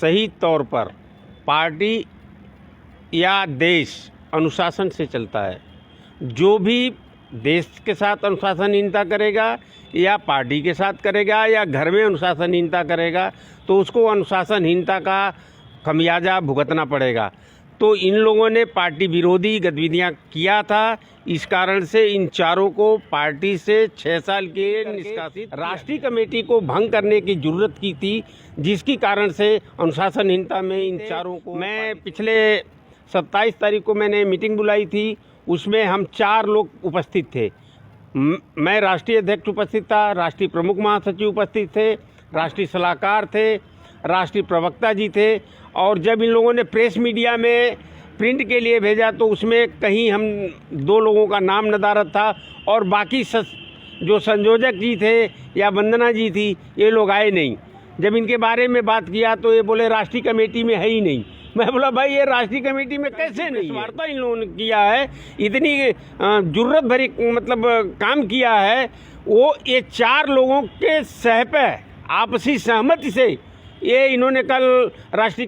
सही तौर पर पार्टी या देश अनुशासन से चलता है। जो भी देश के साथ अनुशासनहीनता करेगा या पार्टी के साथ करेगा या घर में अनुशासनहीनता करेगा तो उसको अनुशासनहीनता का खमियाजा भुगतना पड़ेगा। तो इन लोगों ने पार्टी विरोधी गतिविधियां किया था, इस कारण से इन चारों को पार्टी से 6 साल के निष्कासित राष्ट्रीय कमेटी को भंग करने की जरूरत की थी, जिसकी कारण से अनुशासनहीनता में इन चारों को मैं पिछले 27 तारीख को मैंने मीटिंग बुलाई थी, उसमें हम 4 लोग उपस्थित थे। मैं राष्ट्रीय अध्यक्ष उपस्थित था, राष्ट्रीय प्रमुख महासचिव उपस्थित थे, राष्ट्रीय सलाहकार थे, राष्ट्रीय प्रवक्ता जी थे। और जब इन लोगों ने प्रेस मीडिया में प्रिंट के लिए भेजा तो उसमें कहीं हम 2 लोगों का नाम नदारद था और बाकी जो संयोजक जी थे या वंदना जी थी ये लोग आए नहीं। जब इनके बारे में बात किया तो ये बोले राष्ट्रीय कमेटी में है ही नहीं। मैं बोला भाई ये राष्ट्रीय कमेटी में कैसे नहीं, वार्ता इन लोगों ने किया है, इतनी जुर्रत भरी मतलब काम किया है। वो ये 4 लोगों के सहपे आपसी सहमति से ये इन्होंने कल राष्ट्रीय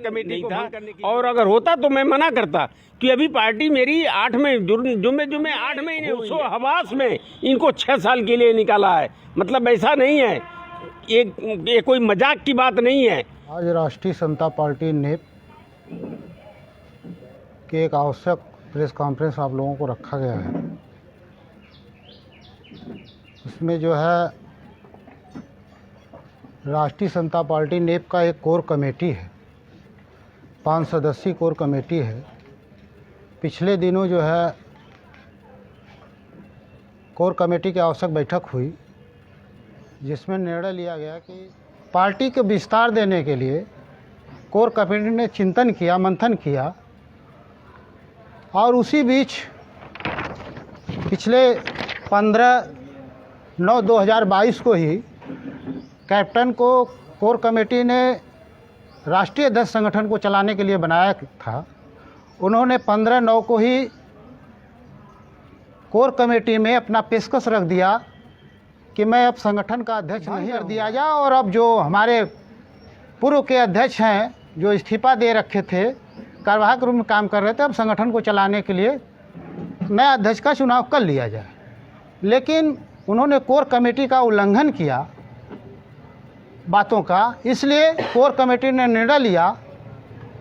कमेटी को था, और अगर होता तो मैं मना करता कि अभी पार्टी मेरी 8 में जुम्मे 8 महीने उसो हवास में इनको 6 साल के लिए निकाला है। मतलब ऐसा नहीं है, ये कोई मजाक की बात नहीं है। आज राष्ट्रीय समता पार्टी ने के एक आवश्यक प्रेस कॉन्फ्रेंस आप लोगों को रखा गया है। उसमें जो है राष्ट्रीय समता पार्टी नेप का एक कोर कमेटी है, 5 सदस्यीय कोर कमेटी है। पिछले दिनों जो है कोर कमेटी की आवश्यक बैठक हुई, जिसमें निर्णय लिया गया कि पार्टी को विस्तार देने के लिए कोर कमेटी ने चिंतन किया, मंथन किया। और उसी बीच पिछले 15/9/2022 को ही कैप्टन को कोर कमेटी ने राष्ट्रीय अध्यक्ष संगठन को चलाने के लिए बनाया था। उन्होंने 15/9 को ही कोर कमेटी में अपना पेशकश रख दिया कि मैं अब संगठन का अध्यक्ष नहीं कर दिया जाए, और अब जो हमारे पूर्व के अध्यक्ष हैं जो इस्तीफा दे रखे थे, कार्यवाहक रूप में काम कर रहे थे, अब संगठन को चलाने के लिए नया अध्यक्ष का चुनाव कर लिया जाए। लेकिन उन्होंने कोर कमेटी का उल्लंघन किया बातों का, इसलिए कोर कमेटी ने निर्णय लिया।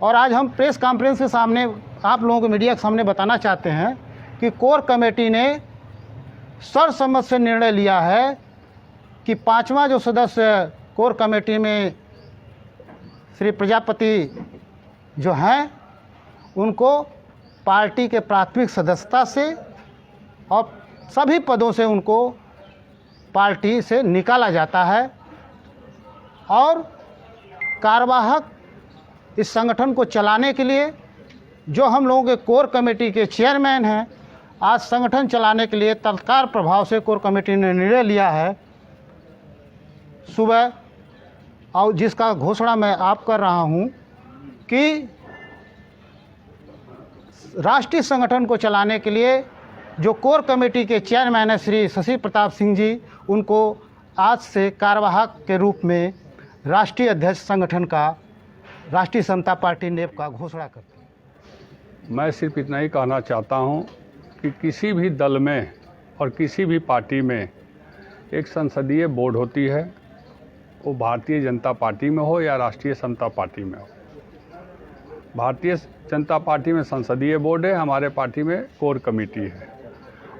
और आज हम प्रेस कॉन्फ्रेंस के सामने आप लोगों को, मीडिया के सामने बताना चाहते हैं कि कोर कमेटी ने सर्वसम्मत से निर्णय लिया है कि 5वां जो सदस्य कोर कमेटी में श्री प्रजापति जो हैं, उनको पार्टी के प्राथमिक सदस्यता से और सभी पदों से उनको पार्टी से निकाला जाता है। और कार्यवाहक इस संगठन को चलाने के लिए जो हम लोगों के कोर कमेटी के चेयरमैन हैं, आज संगठन चलाने के लिए तत्काल प्रभाव से कोर कमेटी ने निर्णय लिया है सुबह, और जिसका घोषणा मैं आप कर रहा हूं कि राष्ट्रीय संगठन को चलाने के लिए जो कोर कमेटी के चेयरमैन हैं श्री शशि प्रताप सिंह जी, उनको आज से कार्यवाहक के रूप में राष्ट्रीय अध्यक्ष संगठन का राष्ट्रीय समता पार्टी नेप का घोषणा करते हैं। मैं सिर्फ इतना ही कहना चाहता हूं कि किसी भी दल में और किसी भी पार्टी में एक संसदीय बोर्ड होती है, वो भारतीय जनता पार्टी में हो या राष्ट्रीय समता पार्टी में हो। भारतीय जनता पार्टी में संसदीय बोर्ड है, हमारे पार्टी में कोर कमेटी है।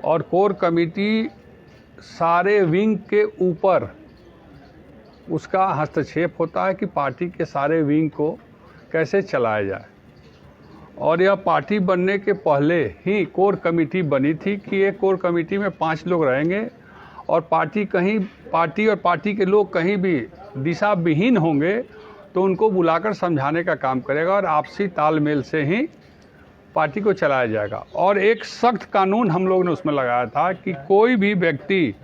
और कोर कमेटी सारे विंग के ऊपर उसका हस्तक्षेप होता है कि पार्टी के सारे विंग को कैसे चलाया जाए। और यह पार्टी बनने के पहले ही कोर कमेटी बनी थी कि एक कोर कमेटी में 5 लोग रहेंगे, और पार्टी और पार्टी के लोग कहीं भी दिशा विहीन होंगे तो उनको बुलाकर समझाने का काम करेगा, और आपसी तालमेल से ही पार्टी को चलाया जाएगा। और एक सख्त कानून हम लोग ने उसमें लगाया था कि कोई भी व्यक्ति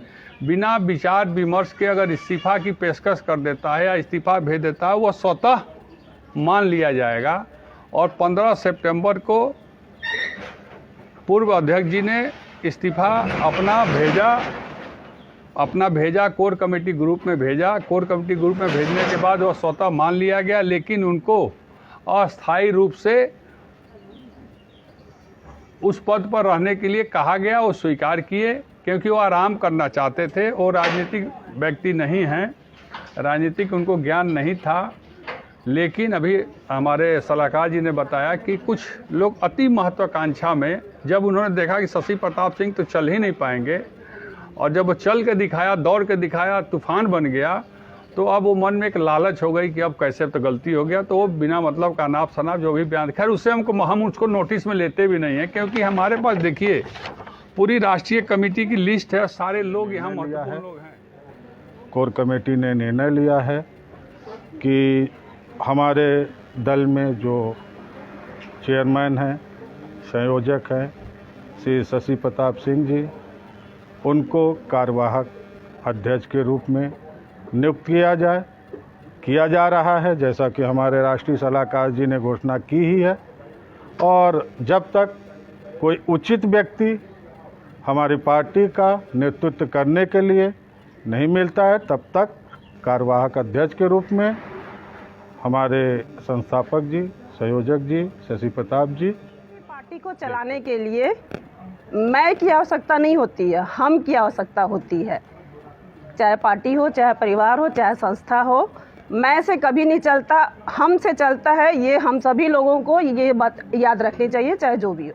बिना विचार विमर्श के अगर इस्तीफा की पेशकश कर देता है या इस्तीफा भेज देता है, वह स्वतः मान लिया जाएगा। और 15 सितंबर को पूर्व अध्यक्ष जी ने इस्तीफा अपना भेजा अपना भेजा, कोर कमेटी ग्रुप में भेजा। कोर कमेटी ग्रुप में भेजने के बाद वह स्वतः मान लिया गया, लेकिन उनको अस्थायी रूप से उस पद पर रहने के लिए कहा गया। वो स्वीकार किए, क्योंकि वो आराम करना चाहते थे। वो राजनीतिक व्यक्ति नहीं हैं, राजनीतिक उनको ज्ञान नहीं था। लेकिन अभी हमारे सलाहकार जी ने बताया कि कुछ लोग अति महत्वाकांक्षा में, जब उन्होंने देखा कि शशि प्रताप सिंह तो चल ही नहीं पाएंगे, और जब वो चल के दिखाया, दौड़ के दिखाया, तूफान बन गया, तो अब वो मन में एक लालच हो गई कि अब कैसे, अब तो गलती हो गया। तो वो बिना मतलब का नाप शनाप जो भी बयान, खैर उससे हम उसको नोटिस में लेते भी नहीं हैं, क्योंकि हमारे पास देखिए पूरी राष्ट्रीय कमेटी की लिस्ट है, सारे लोग यहाँ महत्वपूर्ण लोग हैं। कोर कमेटी ने निर्णय लिया है कि हमारे दल में जो चेयरमैन हैं, संयोजक हैं श्री शशि प्रताप सिंह जी, उनको कार्यवाहक अध्यक्ष के रूप में नियुक्त किया जा रहा है, जैसा कि हमारे राष्ट्रीय सलाहकार जी ने घोषणा की ही है। और जब तक कोई उचित व्यक्ति हमारी पार्टी का नेतृत्व करने के लिए नहीं मिलता है, तब तक कार्यवाहक अध्यक्ष के रूप में हमारे संस्थापक जी, संयोजक जी शशि प्रताप जी। पार्टी को चलाने के लिए मैं की आवश्यकता नहीं होती है, हम की आवश्यकता होती है। चाहे पार्टी हो, चाहे परिवार हो, चाहे संस्था हो, मैं से कभी नहीं चलता, हम से चलता है। ये हम सभी लोगों को ये बात याद रखनी चाहिए, चाहे जो भी हो।